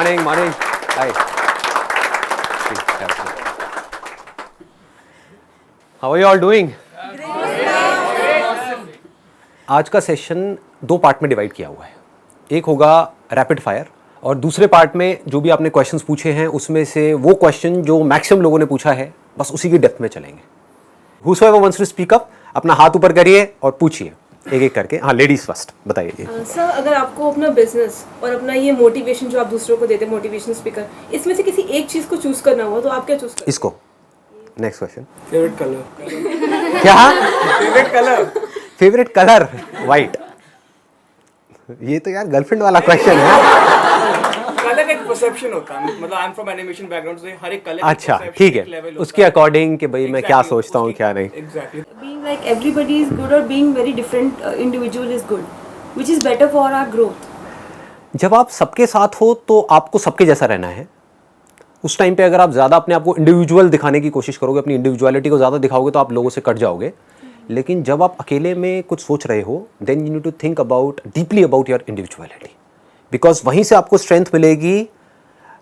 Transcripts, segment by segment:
morning. Hi. How are you all doing? आज का session 2 part में डिवाइड किया हुआ है. एक होगा रैपिड फायर और दूसरे पार्ट में जो भी आपने क्वेश्चंस पूछे हैं उसमें से वो क्वेश्चन जो मैक्सिमम लोगों ने पूछा है बस उसी की डेप्थ में चलेंगे. Whosoever wants to speak up, अपना हाथ ऊपर करिए और पूछिए एक एक करके. हाँ, लेडीज फर्स्ट बताइए. सर, अगर आपको अपना बिजनेस और अपना ये मोटिवेशन जो आप दूसरों को देते हैं, मोटिवेशनल स्पीकर, इसमें से किसी एक चीज को चूज करना हुआ तो आप क्या चूज करेंगे? इसको. Next question. Favourite colour. क्या? Favourite colour. Favourite colour white. ये तो यार गर्लफ्रेंड वाला क्वेश्चन है. कलर एक परसेप्शन होता है, मतलब I am from animation background से हर एक कलर. अच्छा, ठीक है, उसके अकॉर्डिंग कि भाई मैं क्या सोचता हूँ क्या नहीं. Exactly. Being like everybody is good or being very different individual is good, which is better for our growth. जब आप सबके साथ हो तो आपको सबके जैसा रहना है. उस टाइम पे अगर आप ज़्यादा अपने आप को इंडिविजुअल दिखाने की कोशिश करोगे, अपनी इंडिविजुअलिटी को ज़्यादा दिखाओगे तो आप लोगों से कट जाओगे. लेकिन जब आप अकेले में कुछ सोच रहे हो then you need to think about deeply about your individuality, because वहीं से आपको स्ट्रेंथ मिलेगी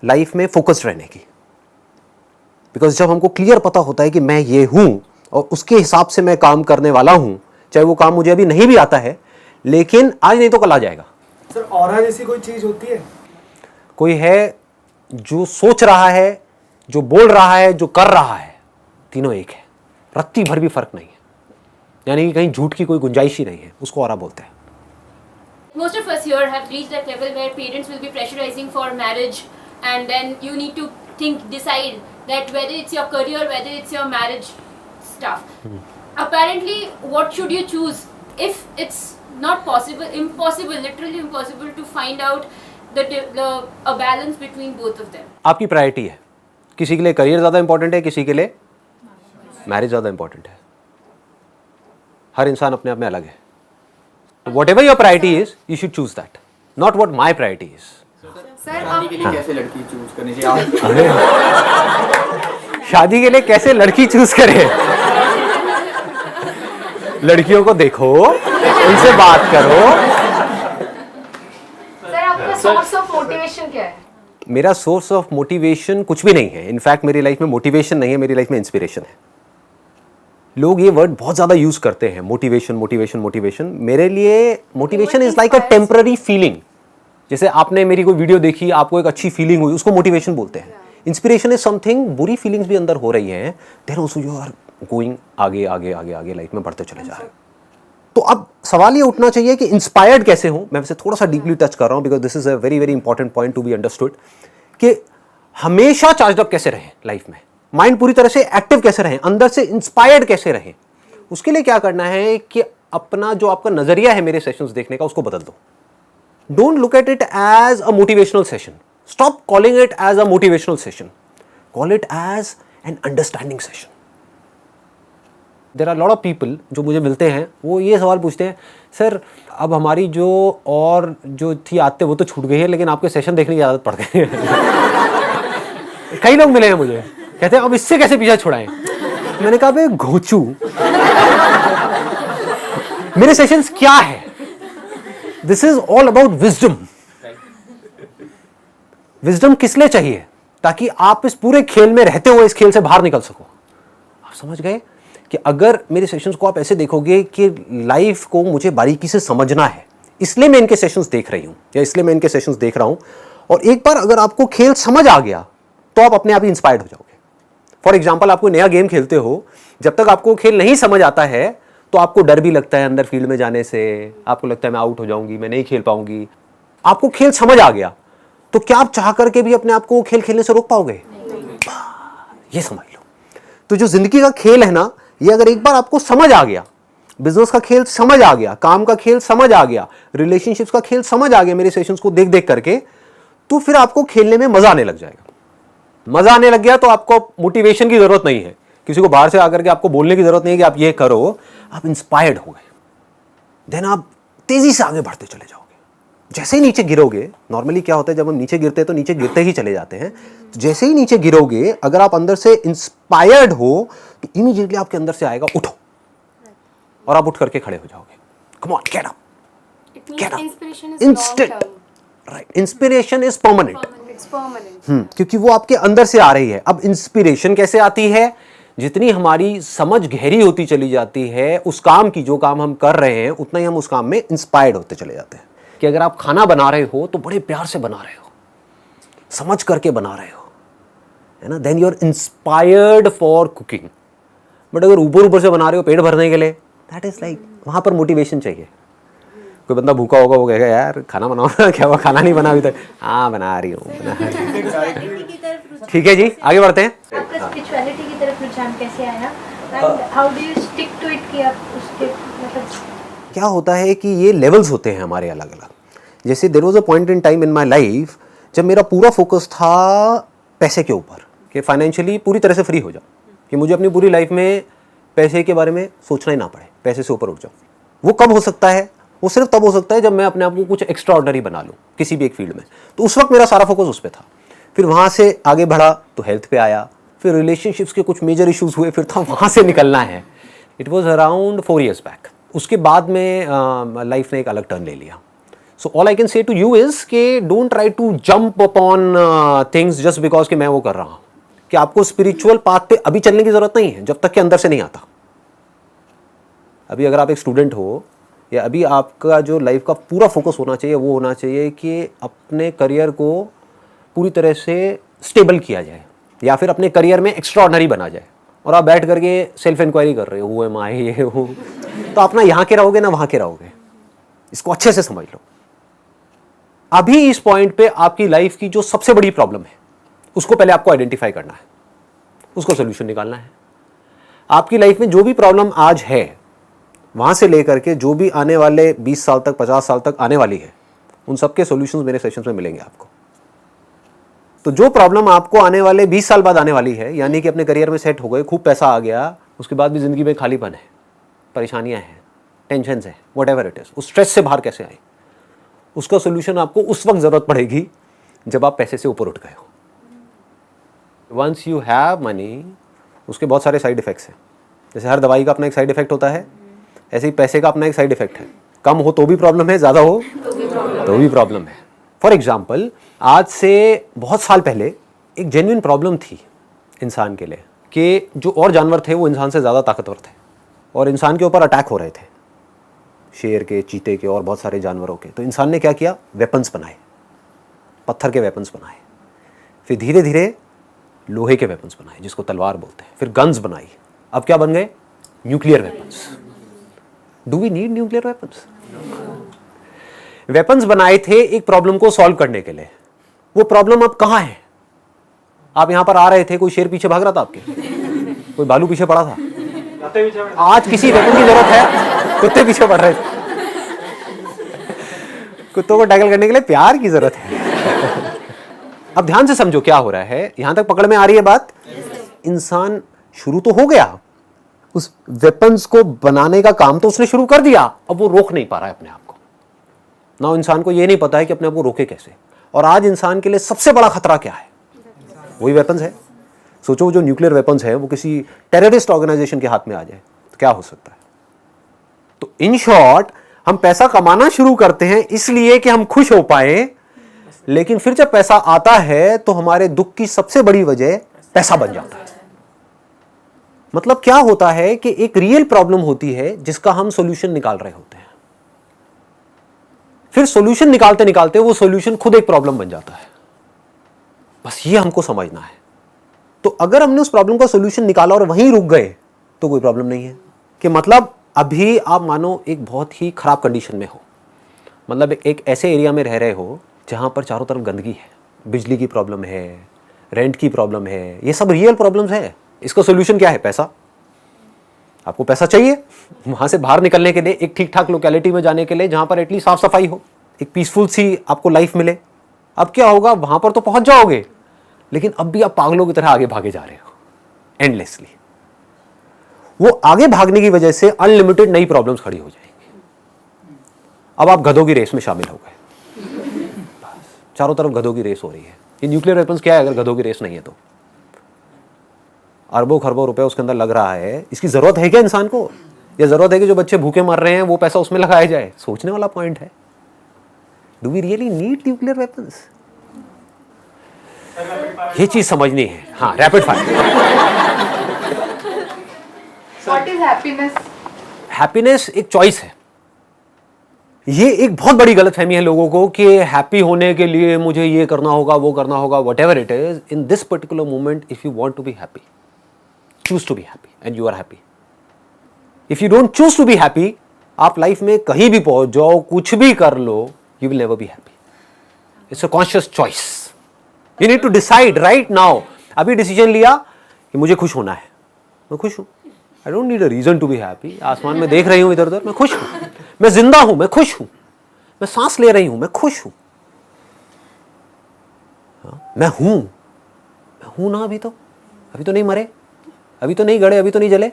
लाइफ में फोकस्ड रहने की. बिकॉज जब हमको क्लियर पता होता है कि मैं ये हूँ और उसके हिसाब से मैं काम करने वाला हूँ, चाहे वो काम मुझे अभी नहीं भी आता है लेकिन आज नहीं तो कल आ जाएगा. सर, ऑरा जैसी कोई चीज होती है? कोई है जो सोच रहा है, जो बोल रहा है, जो कर रहा है, तीनों एक है. रत्ती भर भी फर्क नहीं है, यानी कि कहीं झूठ की कोई गुंजाइश ही नहीं है. उसको ऑरा बोलते हैं. Most of us here have reached that level where parents will be pressurizing for marriage, and then you need to decide that whether it's your career, whether it's your marriage stuff. Apparently, what should you choose if it's not possible, impossible, literally impossible to find out a balance between both of them? आपकी priority है. किसी के लिए career ज़्यादा important है, किसी के लिए मैरिज ज़्यादा इंपॉर्टेंट है. हर इंसान अपने आप में अलग है. Whatever your priority is, you should choose that, not what my priority is. शादी के लिए कैसे लड़की चूज करनी चाहिए? शादी के लिए कैसे लड़की चूज करें? लड़कियों को देखो, उनसे बात करो. सर, आपका सोर्स ऑफ मोटिवेशन क्या है? मेरा सोर्स ऑफ मोटिवेशन कुछ भी नहीं है. इनफैक्ट मेरी लाइफ में मोटिवेशन नहीं है, मेरी लाइफ में इंस्पिरेशन है. लोग ये वर्ड बहुत ज़्यादा यूज़ करते हैं, मोटिवेशन मोटिवेशन मोटिवेशन. मेरे लिए motivation is like a temporary feeling. जैसे आपने मेरी कोई वीडियो देखी, आपको एक अच्छी फीलिंग हुई, उसको मोटिवेशन बोलते हैं. इंस्पिरेशन इज समथिंग, बुरी फीलिंग्स भी अंदर हो रही हैं, then also you are going आगे आगे आगे आगे लाइफ में बढ़ते चले जा रहे हैं. तो अब सवाल ये उठना चाहिए कि इंस्पायर्ड कैसे हूँ. मैं वैसे थोड़ा सा डीपली टच कर रहा हूँ because this is a very very important point to be understood, कि हमेशा चार्ज अप कैसे रहें लाइफ में, माइंड पूरी तरह से एक्टिव कैसे रहें, अंदर से इंस्पायर्ड कैसे रहें. उसके लिए क्या करना है कि अपना जो आपका नजरिया है मेरे सेशंस देखने का उसको बदल दो. Don't look at it as a motivational session. Stop calling it as a motivational session. Call it as an understanding session. There are lot of people जो मुझे मिलते हैं, वो ये सवाल पूछते हैं, सर अब हमारी जो और जो थी आदतें वो तो छूट गई है लेकिन आपके सेशन देखने की आदत पड़ गई है. कई लोग मिले हैं मुझे, कहते हैं अब इससे कैसे पीछा छुड़ाएं. मैंने कहा बे घोचू, मेरे सेशंस क्या है? This is all about wisdom. Wisdom किस लिए चाहिए? ताकि आप इस पूरे खेल में रहते हुए इस खेल से बाहर निकल सको. आप समझ गए कि अगर मेरे सेशंस को आप ऐसे देखोगे कि लाइफ को मुझे बारीकी से समझना है, इसलिए मैं इनके सेशंस देख रही हूं या इसलिए मैं इनके सेशंस देख रहा हूं, और एक बार अगर आपको खेल समझ आ गया तो आप अपने आप ही इंस्पायर्ड हो जाओगे. फॉर एग्जाम्पल, आपको नया गेम खेलते हो, जब तक आपको खेल नहीं समझ आता है तो आपको डर भी लगता है अंदर फील्ड में जाने से. आपको लगता है मैं आउट हो जाऊंगी, मैं नहीं खेल पाऊंगी. आपको खेल समझ आ गया तो क्या आप चाह करके भी अपने आप को खेल खेलने से रोक पाओगे? ये समझ लो. तो जो जिंदगी का खेल है ना, ये अगर एक बार आपको समझ आ गया, बिजनेस का खेल समझ आ गया, काम का खेल समझ आ गया, रिलेशनशिप्स का खेल समझ आ गया मेरे सेशंस को देख देख करके, तो फिर आपको खेलने में मजा आने लग जाएगा. मजा आने लग गया तो आपको मोटिवेशन की जरूरत नहीं है, किसी को बाहर से आकर के आपको बोलने की जरूरत नहीं है कि आप ये करो. आप इंस्पायर्ड हो गए, देन आप तेजी से आगे बढ़ते चले जाओगे. जैसे ही नीचे गिरोगे, नॉर्मली क्या होता है जब हम नीचे गिरते हैं तो नीचे गिरते ही चले जाते हैं. तो जैसे ही नीचे गिरोगे, अगर आप अंदर से इंस्पायर्ड हो तो इमीडिएटली आपके अंदर से आएगा उठो, और आप उठ करके खड़े हो जाओगे. Come on, get up, It means inspiration is Instant. long term. Right. Inspiration is permanent. It's permanent. क्योंकि वो आपके अंदर से आ रही है। अब इंस्पिरेशन कैसे आती है? जितनी हमारी समझ गहरी होती चली जाती है उस काम की, जो काम हम कर रहे हैं, उतना ही हम उस काम में इंस्पायर्ड होते चले जाते हैं। कि अगर आप खाना बना रहे हो तो बड़े प्यार से बना रहे हो, समझ करके बना रहे हो, है ना, then you are inspired for cooking. But अगर ऊपर से बना रहे हो पेट भरने के लिए, दैट इज लाइक, वहां पर मोटिवेशन चाहिए। कोई बंदा भूखा होगा, वो कहेगा यार खाना बनाओ ना, क्या हुआ खाना नहीं बना अभी तक? हाँ बना रही हूँ। ठीक है जी, आगे बढ़ते हैं। आपका स्पिरिचुअलिटी की तरफ रुझान कैसे आया and how do you stick to it कि आप उसके मतलब क्या होता है कि ये लेवल्स होते हैं हमारे अलग अलग। जैसे there was a point in time in my life जब मेरा पूरा फोकस था पैसे के ऊपर, कि फाइनेंशियली पूरी तरह से फ्री हो जाऊँ, कि मुझे अपनी पूरी लाइफ में पैसे के बारे में सोचना ही ना पड़े, पैसे से ऊपर उठ जाऊँ। वो कब हो सकता है? वो सिर्फ तब हो सकता है जब मैं अपने आप को कुछ एक्स्ट्रा ऑर्डिनरी बना लूँ किसी भी एक फील्ड में। तो उस वक्त मेरा सारा फोकस उस पर था। फिर वहाँ से आगे बढ़ा तो हेल्थ पे आया, फिर रिलेशनशिप्स के कुछ मेजर इश्यूज हुए, फिर था वहाँ से निकलना है। It was around 4 years back. उसके बाद में लाइफ ने एक अलग टर्न ले लिया। So all I can say to you is के don't try to jump upon things just because कि मैं वो कर रहा हूँ। कि आपको स्पिरिचुअल पाथ पे अभी चलने की जरूरत नहीं है जब तक कि अंदर से नहीं आता। अभी अगर आप एक स्टूडेंट हो, या अभी आपका जो लाइफ का पूरा फोकस होना चाहिए वो होना चाहिए कि अपने करियर को पूरी तरह से स्टेबल किया जाए, या फिर अपने करियर में एक्स्ट्रा ऑर्डिनरी बना जाए। और आप बैठ करके सेल्फ इंक्वायरी कर रहे हो, वो एम आई ये हूँ, तो अपना यहाँ के रहोगे ना वहाँ के रहोगे। इसको अच्छे से समझ लो। अभी इस पॉइंट पे आपकी लाइफ की जो सबसे बड़ी प्रॉब्लम है उसको पहले आपको आइडेंटिफाई करना है, उसको सोल्यूशन निकालना है। आपकी लाइफ में जो भी प्रॉब्लम आज है, वहां से लेकर के जो भी आने वाले 20 साल तक, 50 साल तक आने वाली है, उन सबके सॉल्यूशंस मेरे सेशंस में मिलेंगे आपको। तो जो प्रॉब्लम आपको आने वाले 20 साल बाद आने वाली है, यानी कि अपने करियर में सेट हो गए, खूब पैसा आ गया, उसके बाद भी जिंदगी में खालीपन है, परेशानियां हैं, टेंशन है, व्हाटएवर इट इज, उस स्ट्रेस से बाहर कैसे आए, उसका सोल्यूशन आपको उस वक्त जरूरत पड़ेगी जब आप पैसे से ऊपर उठ गए हो। वंस यू हैव मनी, उसके बहुत सारे साइड इफेक्ट्स हैं। जैसे हर दवाई का अपना एक साइड इफेक्ट होता है, ऐसे ही पैसे का अपना एक साइड इफेक्ट है। कम हो तो भी प्रॉब्लम है, ज़्यादा हो तो भी प्रॉब्लम है। फॉर एग्जाम्पल, आज से बहुत साल पहले एक जेन्युइन प्रॉब्लम थी इंसान के लिए कि जो और जानवर थे वो इंसान से ज़्यादा ताकतवर थे और इंसान के ऊपर अटैक हो रहे थे, शेर के, चीते के और बहुत सारे जानवरों के। तो इंसान ने क्या किया? वेपन्स बनाए, पत्थर के वेपन्स बनाए, फिर धीरे धीरे लोहे के वेपन्स बनाए जिसको तलवार बोलते हैं, फिर गन्स बनाई। अब क्या बन गए? Nuclear weapons. Do we need nuclear weapons? Weapons बनाए थे एक प्रॉब्लम को सॉल्व करने के लिए। वो प्रॉब्लम अब कहां है? आप यहां पर आ रहे थे, कोई शेर पीछे भाग रहा था आपके, कोई भालू पीछे पड़ा था, आज किसी वेपन की जरूरत है? कुत्ते पीछे पड़ रहे थे। कुत्तों को टैकल करने के लिए प्यार की जरूरत है। अब ध्यान से समझो क्या हो रहा है, यहां तक पकड़ में आ रही है बात? इंसान शुरू तो हो गया, उस वेपन्स को बनाने का काम तो उसने शुरू कर दिया, अब वो रोक नहीं पा रहा है अपने आप को ना। इंसान को ये नहीं पता है कि अपने आप को रोके कैसे। और आज इंसान के लिए सबसे बड़ा खतरा क्या है? वही वेपन्स है। सोचो जो न्यूक्लियर वेपन्स है वो किसी टेररिस्ट ऑर्गेनाइजेशन के हाथ में आ जाए तो क्या हो सकता है? तो इन शॉर्ट, हम पैसा कमाना शुरू करते हैं इसलिए कि हम खुश हो पाए, लेकिन फिर जब पैसा आता है तो हमारे दुख की सबसे बड़ी वजह पैसा बन जाता है। मतलब क्या होता है कि एक रियल प्रॉब्लम होती है जिसका हम सॉल्यूशन निकाल रहे होते हैं, फिर सॉल्यूशन निकालते निकालते वो सॉल्यूशन खुद एक प्रॉब्लम बन जाता है। बस ये हमको समझना है। तो अगर हमने उस प्रॉब्लम का सॉल्यूशन निकाला और वहीं रुक गए तो कोई प्रॉब्लम नहीं है। कि मतलब अभी आप मानो एक बहुत ही खराब कंडीशन में हो, मतलब एक ऐसे एरिया में रह रहे हो जहां पर चारों तरफ गंदगी है, बिजली की प्रॉब्लम है, रेंट की प्रॉब्लम है, ये सब रियल प्रॉब्लम्स है। इसका सॉल्यूशन क्या है? पैसा। आपको पैसा चाहिए वहां से बाहर निकलने के लिए, एक ठीक ठाक लोकेलिटी में जाने के लिए जहां पर एटलीस्ट साफ सफाई हो, एक पीसफुल सी आपको लाइफ मिले। अब क्या होगा? वहां पर तो पहुंच जाओगे, लेकिन अब भी आप पागलों की तरह आगे भागे जा रहे हो एंडलेसली। वो आगे भागने की वजह से अनलिमिटेड नई प्रॉब्लम्स खड़ी हो जाएंगी। अब आप गधों की रेस में शामिल हो गए, चारों तरफ गधों की रेस हो रही है। ये न्यूक्लियर वेपन्स क्या है अगर गधों की रेस नहीं है तो? अरबों खरबों रुपए उसके अंदर लग रहा है। इसकी जरूरत है क्या इंसान को? या जरूरत है कि जो बच्चे भूखे मर रहे हैं वो पैसा उसमें लगाया जाए? सोचने वाला पॉइंट है। Do we really need nuclear weapons? ये चीज समझनी है। हाँ, rapid fire. What is happiness? Happiness एक चॉइस है। ये एक बहुत बड़ी गलतफहमी है लोगों को कि हैप्पी होने के लिए मुझे ये करना होगा, वो करना होगा, whatever it is. In this particular moment, if you want to be happy, choose to be happy and you are happy. If you don't choose to be happy, आप लाइफ में कहीं भी पहुंच जाओ, कुछ भी कर लो, you will never be happy. It's a conscious choice. You need to decide right now. अभी डिसीजन लिया कि मुझे खुश होना है, मैं खुश हूं। I don't need a reason to be happy. आसमान में देख रही हूं इधर उधर, मैं खुश हूं। मैं जिंदा हूं, मैं खुश हूं। मैं सांस ले रही हूं, मैं खुश हूं। मैं हूं ना। अभी तो नहीं मरे, अभी तो नहीं गड़े, अभी तो नहीं जले।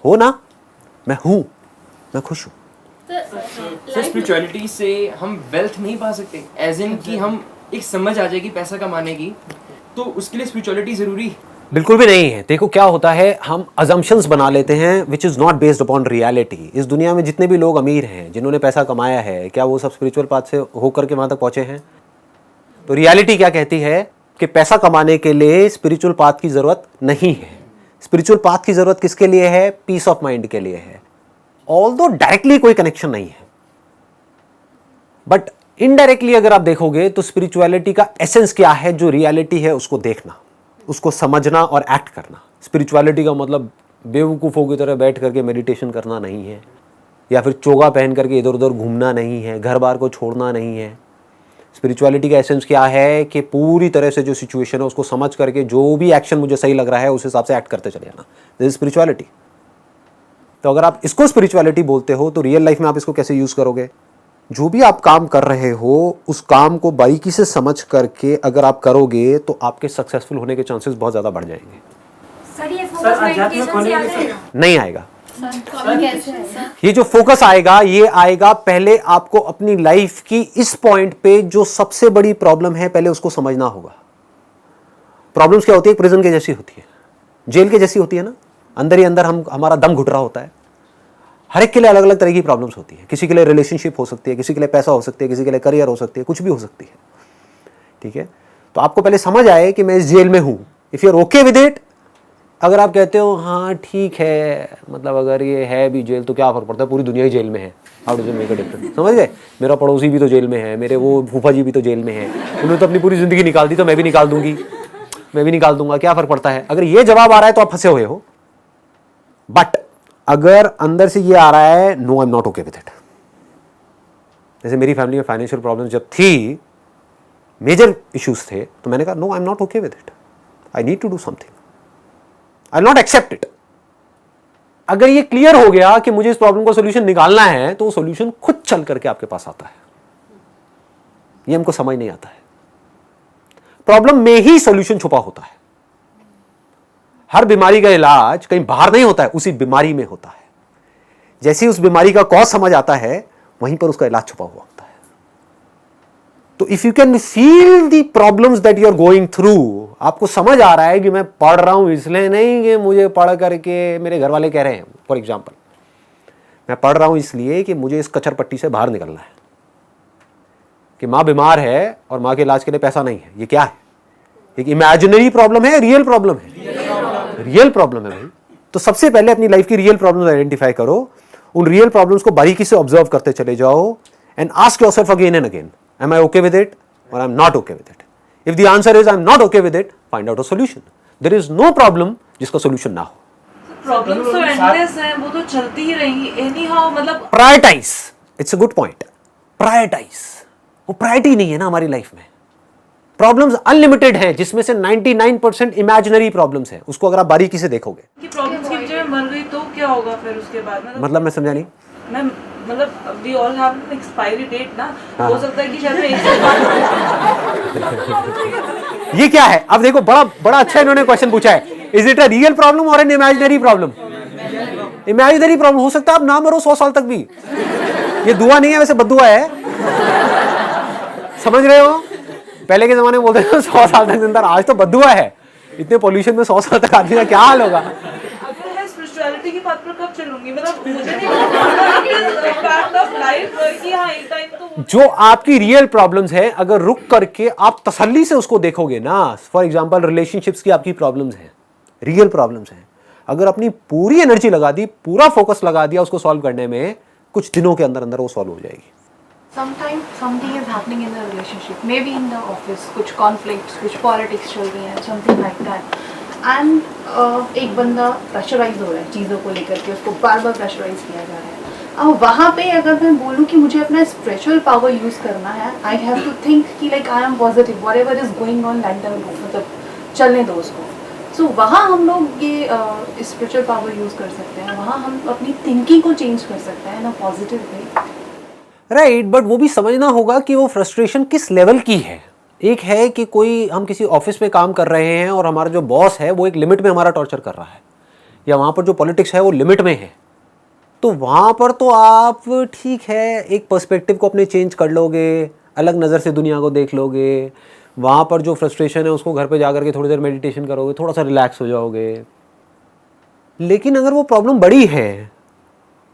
हो ना, मैं हूं, मैं खुश हूं। सर स्पिरिचुअलिटी से हम वेल्थ नहीं पा सकते, एज इन कि हम एक समझ आ जाएगी पैसा कमाने की, तो उसके लिए स्पिरिचुअलिटी जरूरी? बिल्कुल भी नहीं है। देखो क्या होता है, हम अजम्पशंस बना लेते हैं which is not based upon reality. इस दुनिया में जितने भी लोग अमीर हैं, जिन्होंने पैसा कमाया है, क्या वो सब स्पिरिचुअल पाथ से होकर के वहाँ तक पहुँचे हैं? तो रियलिटी क्या कहती है कि पैसा कमाने के लिए स्पिरिचुअल पाथ की ज़रूरत नहीं है। स्पिरिचुअल पाथ की ज़रूरत किसके लिए है? पीस ऑफ माइंड के लिए है। ऑल्दो डायरेक्टली कोई कनेक्शन नहीं है, बट इनडायरेक्टली अगर आप देखोगे तो स्पिरिचुअलिटी का एसेंस क्या है? जो रियलिटी है उसको देखना, उसको समझना और एक्ट करना। स्पिरिचुअलिटी का मतलब बेवकूफ़ों की तरह बैठ करके मेडिटेशन करना नहीं है, या फिर चोगा पहन करके इधर उधर घूमना नहीं है, घर बार को छोड़ना नहीं है। स्पिरिचुअलिटी का एसेंस क्या है कि पूरी तरह से जो सिचुएशन है उसको समझ करके जो भी एक्शन मुझे सही लग रहा है उस हिसाब से एक्ट करते चले जाना। This is spirituality. तो अगर आप इसको स्पिरिचुअलिटी बोलते हो तो रियल लाइफ में आप इसको कैसे यूज़ करोगे? जो भी आप काम कर रहे हो उस काम को बारीकी से समझ करके अगर आप करोगे तो आपके सक्सेसफुल होने के चांसेस बहुत ज़्यादा बढ़ जाएंगे। सर ये फोकस मेडिटेशन से आ जाएगा? नहीं आएगा। कैसे है? ये जो फोकस आएगा ये आएगा पहले आपको अपनी लाइफ की इस पॉइंट पे जो सबसे बड़ी प्रॉब्लम है पहले उसको समझना होगा। प्रॉब्लम्स क्या होती है? प्रिजन के जैसी होती है, जेल के जैसी होती है ना। अंदर ही अंदर हमारा दम घुट रहा होता है। हर एक के लिए अलग अलग तरह की प्रॉब्लम्स होती है। किसी के लिए रिलेशनशिप हो सकती है, किसी के लिए पैसा हो सकती है, किसी के लिए करियर हो सकती है, कुछ भी हो सकती है। ठीक है, तो आपको पहले समझ आए कि मैं इस जेल में हूं। If you are okay with it, अगर आप कहते हो हाँ ठीक है, मतलब अगर ये है भी जेल तो क्या फर्क पड़ता है, पूरी दुनिया ही जेल में है, how does it make a difference? समझ गए? मेरा पड़ोसी भी तो जेल में है, मेरे वो फूफा जी भी तो जेल में है, उन्होंने तो अपनी पूरी जिंदगी निकाल दी, तो मैं भी निकाल दूंगी, मैं भी निकाल दूंगा, क्या फर्क पड़ता है? अगर ये जवाब आ रहा है तो आप फंसे हुए हो। बट अगर अंदर से ये आ रहा है no I am not okay with it, जैसे मेरी फैमिली में फाइनेंशियल प्रॉब्लम जब थी, मेजर इश्यूज थे, तो मैंने कहा no I am not okay with it, I need to do something, I will not accept it. अगर ये क्लियर हो गया कि मुझे इस प्रॉब्लम का सोल्यूशन निकालना है तो वो सोल्यूशन खुद चल करके आपके पास आता है। ये हमको समझ नहीं आता है। प्रॉब्लम में ही सोल्यूशन छुपा होता है। हर बीमारी का इलाज कहीं बाहर नहीं होता है, उसी बीमारी में होता है। जैसे ही उस बीमारी का कॉज समझ आता है वहीं पर उसका इलाज छुपा हुआ होता है। तो if you can feel the problems that you are going through, आपको समझ आ रहा है कि मैं पढ़ रहा हूं इसलिए नहीं कि मुझे पढ़ करके मेरे घर वाले कह रहे हैं, फॉर एग्जाम्पल मैं पढ़ रहा हूं इसलिए कि मुझे इस कचर पट्टी से बाहर निकलना है, कि माँ बीमार है और माँ के इलाज के लिए पैसा नहीं है। ये क्या है? एक इमेजिनरी प्रॉब्लम है, रियल प्रॉब्लम है? रियल प्रॉब्लम है भाई। तो सबसे पहले अपनी लाइफ की रियल प्रॉब्लम्स आइडेंटिफाई करो, उन रियल प्रॉब्लम्स को बारीकी से ऑब्जर्व करते चले जाओ and ask yourself again and again, am I okay with it or I'm not okay with it? If the answer is I'm not okay with it, find out a solution. There is no problem जिसका solution ना हो। Problem तो endless है, वो तो चलती ही रहेंगी एनी हाउ। मतलब prioritize, it's a good point. Prioritize, वो प्रायोरिटी नहीं है ना हमारी लाइफ में। प्रॉब्लम्स अनलिमिटेड हैं, जिसमें से 99% इमेजिनरी प्रॉब्लम्स हैं। उसको अगर आप बारीकी से देखोगे कि प्रॉब्लम्स की वजह में मर गई तो क्या होगा फिर उसके बाद? मतलब मैं समझा नहीं। मैं मतलब we all have an expiry date ना, हो सकता है कि शायद मैं ये क्या है? अब देखो, बड़ा बड़ा अच्छा इन्होंने क्वेश्चन पूछा है। Is it a real problem और an imaginary problem? Imaginary problem हो सकता है आप ना मरो 100 साल तक भी। ये दुआ नहीं है, वैसे बद्दुआ है। समझ रहे हो? पहले के जमाने में बोलते थे 100 साल तक जिंदा, आज तो बद्दुआ है। इतने पोल्यूशन में 100 साल तक आदमी का क्या हाल होगा? अगर मैं स्पिरिचुअलिटी की बात पर कब चलूंगी, मतलब मुझे नहीं लगता फैक्ट ऑफ लाइफ कि हाँ एक टाइम तो जो आपकी रियल प्रॉब्लम्स है, अगर रुक करके आप तसल्ली से उसको देखोगे ना, फॉर एग्जांपल रिलेशनशिप्स की आपकी प्रॉब्लम्स हैं, रियल प्रॉब्लम्स हैं, अगर अपनी पूरी एनर्जी लगा दी, पूरा फोकस लगा दिया उसको सॉल्व करने में, कुछ दिनों के अंदर अंदर वो सॉल्व हो जाएगी। Sometimes something is happening in the relationship, maybe in the office, कुछ conflicts, कुछ politics चल रही हैं, something like that. And एक बंदा प्रेशराइज हो रहा है चीज़ों को लेकर के, उसको बार बार प्रेशराइज किया जा रहा है। अब वहाँ पे अगर मैं बोलूँ कि मुझे अपना स्पिरिचुअल पावर यूज़ करना है, आई हैव टू थिंक कि like I am positive, whatever is going on let them go, मतलब चलने दो उसको। सो वहाँ हम लोग ये स्पिरिचुअल पावर यूज़ कर सकते हैं, वहाँ हम अपनी थिंकिंग को चेंज कर सकते हैं ना पॉजिटिव वे। राइट, बट वो भी समझना होगा कि वो फ्रस्ट्रेशन किस लेवल की है। एक है कि कोई हम किसी ऑफिस में काम कर रहे हैं और हमारा जो बॉस है वो एक लिमिट में हमारा टॉर्चर कर रहा है, या वहाँ पर जो पॉलिटिक्स है वो लिमिट में है, तो वहाँ पर तो आप ठीक है एक पर्सपेक्टिव को अपने चेंज कर लोगे, अलग नज़र से दुनिया को देख लोगे, वहाँ पर जो फ्रस्ट्रेशन है उसको घर पे जा करके थोड़ी देर मेडिटेशन करोगे, थोड़ा सा रिलैक्स हो जाओगे। लेकिन अगर वो प्रॉब्लम बड़ी है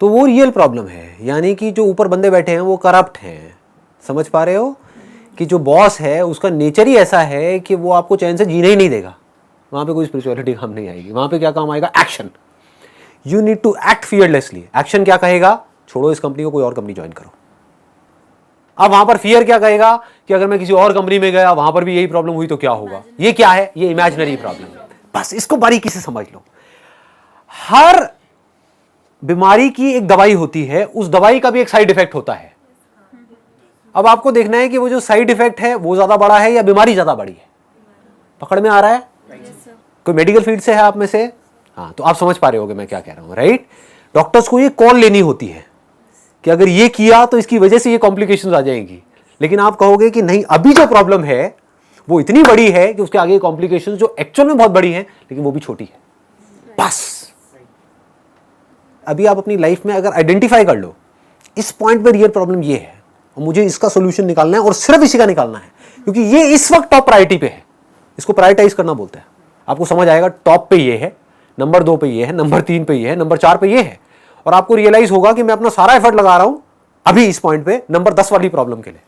तो वो रियल प्रॉब्लम है, यानी कि जो ऊपर बंदे बैठे हैं वो करप्ट हैं। समझ पा रहे हो कि जो बॉस है उसका नेचर ही ऐसा है कि वो आपको चैन से जीने ही नहीं देगा। वहाँ पे कोई स्पिरिचुअलिटी काम नहीं आएगी, वहाँ पे क्या काम आएगा? Action. You need to act fearlessly. Action क्या कहेगा? छोड़ो इस कंपनी को, कोई और कंपनी ज्वाइन करो। अब वहाँ पर फियर क्या कहेगा कि अगर मैं किसी और कंपनी में गया, वहाँ पर भी यही प्रॉब्लम हुई तो क्या होगा? ये क्या है? ये इमेजिनरी प्रॉब्लम है। बस इसको बारीकी से समझ लो। हर बीमारी की एक दवाई होती है, उस दवाई का भी एक साइड इफेक्ट होता है। अब आपको देखना है कि वो जो साइड इफेक्ट है वो ज्यादा बड़ा है या बीमारी ज्यादा बड़ी है। पकड़ में आ रहा है? कोई मेडिकल फील्ड से है आप में से? हाँ, तो आप समझ पा रहे होगे मैं क्या कह रहा हूँ, राइट? डॉक्टर्स को ये कॉल लेनी होती है कि अगर ये किया तो इसकी वजह से ये कॉम्प्लिकेशंस आ जाएंगी, लेकिन आप कहोगे कि नहीं, अभी जो प्रॉब्लम है वो इतनी बड़ी है कि उसके आगे कॉम्प्लिकेशंस जो एक्चुअल में बहुत बड़ी है लेकिन वो भी छोटी है। बस अभी आप अपनी लाइफ में अगर आइडेंटिफाई कर लो इस पॉइंट पे रियल प्रॉब्लम ये है और मुझे इसका सोल्यूशन निकालना है और सिर्फ इसी का निकालना है, क्योंकि ये इस वक्त टॉप प्रायोरिटी पे है। इसको प्रायोरिटाइज करना बोलते हैं। आपको समझ आएगा टॉप पे ये है, नंबर 2 पे ये है, नंबर 3 पे ये है, नंबर 4 पे ये है, और आपको रियलाइज होगा कि मैं अपना सारा एफर्ट लगा रहा हूं अभी इस पॉइंट पे नंबर 10 वाली प्रॉब्लम के लिए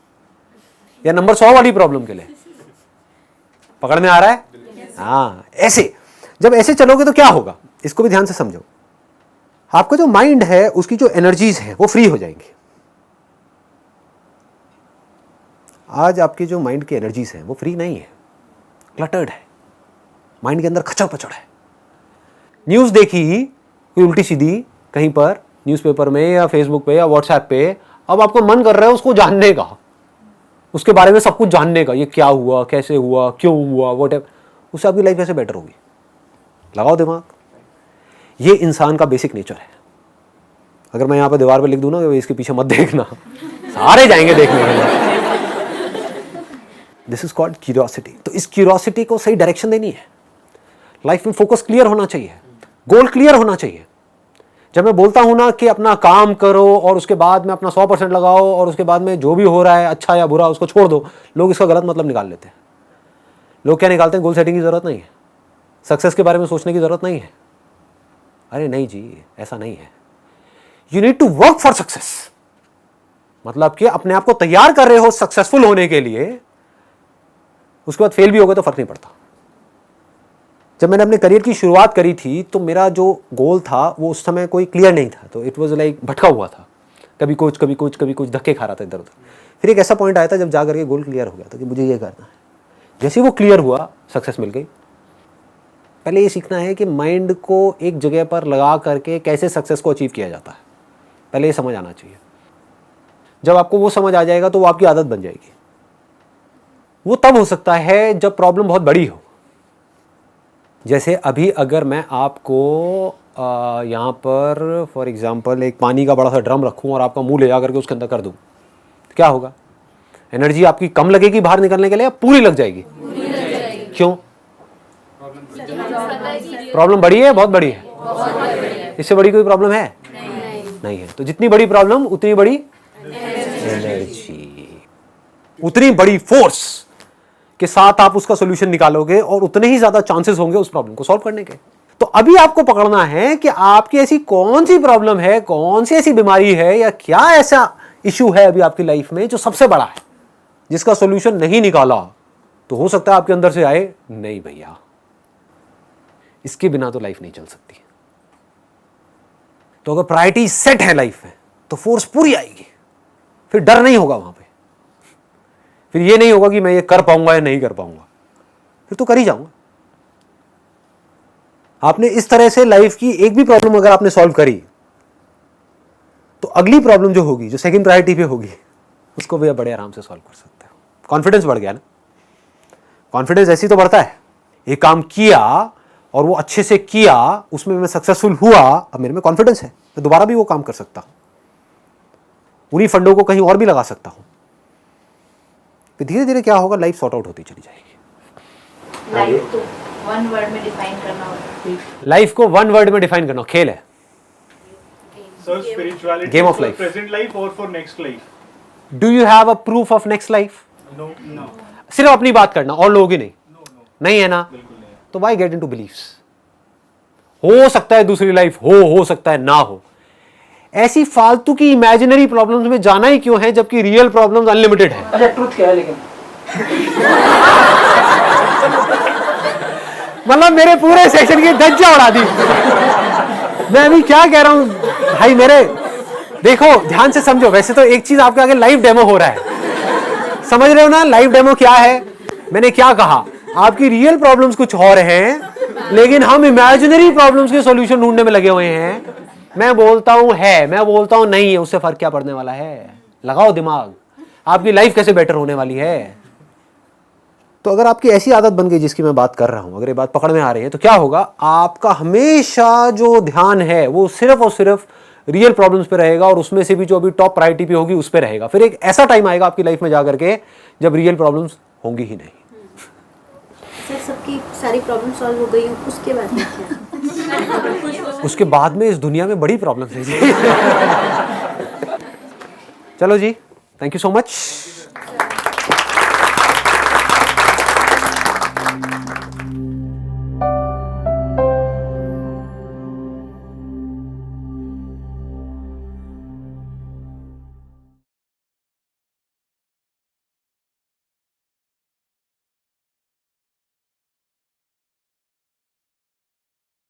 या नंबर 100 वाली प्रॉब्लम के लिए। पकड़ में आ रहा है? हाँ, ऐसे जब ऐसे चलोगे तो क्या होगा, इसको भी ध्यान से समझो। आपका जो माइंड है उसकी जो एनर्जीज है वो फ्री हो जाएंगी। आज आपकी जो माइंड की एनर्जीज है वो फ्री नहीं है, क्लटर्ड है, माइंड के अंदर खचड़ पचड़ है। न्यूज़ देखी कोई उल्टी सीधी कहीं पर न्यूज़पेपर में या फेसबुक पे या व्हाट्सएप पे, अब आपको मन कर रहा है उसको जानने का, उसके बारे में सब कुछ जानने का, ये क्या हुआ, कैसे हुआ, क्यों हुआ, व्हाटएवर, उससे आपकी लाइफ ऐसे बेटर होगी। लगाओ दिमाग। ये इंसान का बेसिक नेचर है। अगर मैं यहाँ पे दीवार पे लिख दूं ना कि इसके पीछे मत देखना, सारे जाएंगे देखने के लिए। This is called curiosity. तो इस क्यूरियोसिटी को सही डायरेक्शन देनी है। लाइफ में फोकस क्लियर होना चाहिए, गोल क्लियर होना चाहिए। जब मैं बोलता हूं ना कि अपना काम करो और उसके बाद में अपना 100% लगाओ और उसके बाद में जो भी हो रहा है अच्छा या बुरा उसको छोड़ दो, लोग इसका गलत मतलब निकाल लेते हैं। लोग क्या निकालते हैं? गोल सेटिंग की जरूरत नहीं है, सक्सेस के बारे में सोचने की जरूरत नहीं है। अरे नहीं जी, ऐसा नहीं है। You need to work for success. मतलब कि अपने आप को तैयार कर रहे हो सक्सेसफुल होने के लिए, उसके बाद फेल भी हो गए तो फर्क नहीं पड़ता। जब मैंने अपने करियर की शुरुआत करी थी तो मेरा जो गोल था वो उस समय कोई क्लियर नहीं था, तो इट वाज लाइक भटका हुआ था, कभी कुछ कभी कुछ कभी कुछ, धक्के खा रहा था इधर उधर। फिर एक ऐसा पॉइंट आया था जब जा करके गोल क्लियर हो गया था कि मुझे ये करना है। जैसे वो क्लियर हुआ, सक्सेस मिल गई। पहले ये सीखना है कि माइंड को एक जगह पर लगा करके कैसे सक्सेस को अचीव किया जाता है, पहले ये समझ आना चाहिए। जब आपको वो समझ आ जाएगा तो वो आपकी आदत बन जाएगी। वो तब हो सकता है जब प्रॉब्लम बहुत बड़ी हो। जैसे अभी अगर मैं आपको यहाँ पर फॉर एग्जांपल एक पानी का बड़ा सा ड्रम रखूँ और आपका मुंह ले जा करके उसके अंदर कर दूँ, क्या होगा? एनर्जी आपकी कम लगेगी बाहर निकलने के लिए या पूरी लग जाएगी? क्यों? प्रॉब्लम बड़ी है, बहुत बड़ी है। इससे बड़ी कोई प्रॉब्लम है? नहीं है। तो जितनी बड़ी प्रॉब्लम उतनी बड़ी एनर्जी, उतनी बड़ी फोर्स के साथ आप उसका सॉल्यूशन निकालोगे और उतने ही ज्यादा चांसेस होंगे उस प्रॉब्लम को सॉल्व करने के। तो अभी आपको पकड़ना है कि आपकी ऐसी कौन सी प्रॉब्लम है, कौन सी ऐसी बीमारी है या क्या ऐसा इश्यू है अभी आपकी लाइफ में जो सबसे बड़ा है, जिसका सॉल्यूशन नहीं निकाला तो हो सकता है आपके अंदर से आए, नहीं भैया इसके बिना तो लाइफ नहीं चल सकती। तो अगर प्रायोरिटी सेट है लाइफ में तो फोर्स पूरी आएगी, फिर डर नहीं होगा वहां पे, फिर ये नहीं होगा कि मैं ये कर पाऊंगा या नहीं कर पाऊंगा, फिर तो कर ही जाऊंगा। आपने इस तरह से लाइफ की एक भी प्रॉब्लम अगर आपने सॉल्व करी तो अगली प्रॉब्लम जो होगी, जो सेकंड प्रायोरिटी पे होगी, उसको भी आप बड़े आराम से सॉल्व कर सकते हो। कॉन्फिडेंस बढ़ गया ना। कॉन्फिडेंस ऐसी तो बढ़ता है, एक काम किया और वो अच्छे से किया, उसमें मैं सक्सेसफुल हुआ, अब मेरे में कॉन्फिडेंस है, मैं दोबारा भी वो काम कर सकता हूं, उन्हीं फंडों को कहीं और भी लगा सकता हूं। फिर धीरे धीरे क्या होगा, लाइफ सॉर्ट आउट होती चली जाएगी। लाइफ तो वन वर्ड में डिफाइन करना होगा। लाइफ को वन वर्ड में डिफाइन करना, खेल है, Sir, spirituality Game of for life. present life or for next life? Do you have a proof of next life? No, no. सिर्फ अपनी बात करना और लोगों की नहीं, नहीं है ना, तो वाई गेट इनटू बिलीव्स? हो सकता है दूसरी लाइफ हो सकता है ना हो, ऐसी फालतू की इमेजिनरी प्रॉब्लम्स में जाना ही क्यों है जबकि रियल प्रॉब्लम्स अनलिमिटेड है। अच्छा ट्रुथ क्या है लेकिन? मतलब मेरे पूरे सेशन की धज्जियां उड़ा दी। मैं अभी क्या कह रहा हूं भाई मेरे, देखो ध्यान से समझो। वैसे तो एक चीज आपके आगे लाइव डेमो हो रहा है, समझ रहे हो ना लाइव डेमो क्या है। मैंने क्या कहा, आपकी रियल प्रॉब्लम्स कुछ और हैं, लेकिन हम इमेजिनरी प्रॉब्लम्स के सॉल्यूशन ढूंढने में लगे हुए हैं। मैं बोलता हूं है, मैं बोलता हूं नहीं है, उससे फर्क क्या पड़ने वाला है? लगाओ दिमाग, आपकी लाइफ कैसे बेटर होने वाली है। तो अगर आपकी ऐसी आदत बन गई जिसकी मैं बात कर रहा हूं, अगर ये बात पकड़ में आ रही है, तो क्या होगा, आपका हमेशा जो ध्यान है वो सिर्फ और सिर्फ रियल प्रॉब्लम्स पे रहेगा, और उसमें से भी जो अभी टॉप प्रायोरिटी पे होगी उस पे रहेगा। फिर एक ऐसा टाइम आएगा आपकी लाइफ में जाकर के जब रियल प्रॉब्लम्स होंगी ही नहीं। सर सबकी सारी प्रॉब्लम सॉल्व हो गई हो, उसके बाद में क्या? उसके बाद में इस दुनिया में बड़ी प्रॉब्लम्स है। चलो जी, थैंक यू सो मच।